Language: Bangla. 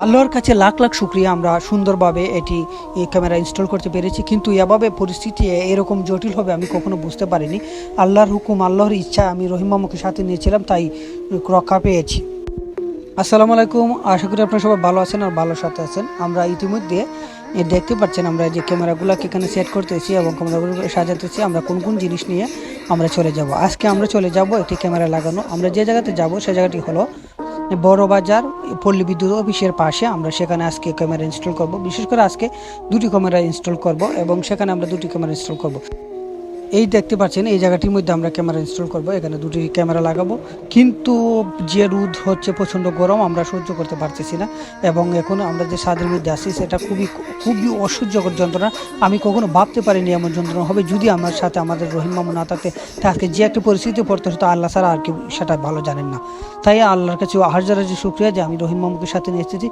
আল্লাহর কাছে লাখ লাখ শুক্রিয়া, আমরা সুন্দরভাবে এই ক্যামেরা ইনস্টল করতে পেরেছি। কিন্তু এভাবে পরিস্থিতি এরকম জটিল হবে আমি কখনো বুঝতে পারিনি। আল্লাহর হুকুম, আল্লাহর ইচ্ছা, আমি রহিম মামুকে সাথে নিয়েছিলাম, তাই রক্ষা পেয়েছি। আসসালামু আলাইকুম, আশা করি আপনারা সবাই ভালো আছেন আর ভালো সাথে আছেন। আমরা ইতিমধ্যে দেখতে পাচ্ছেন আমরা যে ক্যামেরাগুলোকে এখানে সেট করতেছি এবং ক্যামেরাগুলো সাজাতেছি। আমরা কোন কোন জিনিস নিয়ে আমরা চলে যাব। আজকে আমরা চলে যাব একটি ক্যামেরা লাগানো। আমরা যে জায়গাতে যাব সেই জায়গাটি হলো বড় বাজার পল্লী বিদ্যুৎ অফিসের পাশে। আমরা সেখানে আজকে ক্যামেরা ইনস্টল করব। বিশেষ করে আজকে দুটি ক্যামেরা ইনস্টল করব এবং সেখানে আমরা দুটি ক্যামেরা ইনস্টল করব। এই দেখতে পাচ্ছেন এই জায়গাটির মধ্যে আমরা ক্যামেরা ইনস্টল করব। এখানে দুটি ক্যামেরা লাগাবো, কিন্তু যে রোদ হচ্ছে, প্রচণ্ড গরম, আমরা সহ্য করতে পারতেছি না। এবং এখন আমরা যে ছাদের মধ্যে আছি সেটা খুবই খুবই অসহ্যকর যন্ত্রণা। আমি কখনো ভাবতে পারিনি এমন যন্ত্রণা হবে। যদি আমার সাথে আমাদের রহিম মামু না থাকতে, আজকে যে একটা পরিস্থিতি পড়তে হতো আল্লাহ ছাড়া আর কেউ সেটা ভালো জানেন না। তাই আল্লাহর কাছে হাজার হাজার শুকরিয়া যে আমি রহিম মামুকে সাথে নিয়ে এসেছি।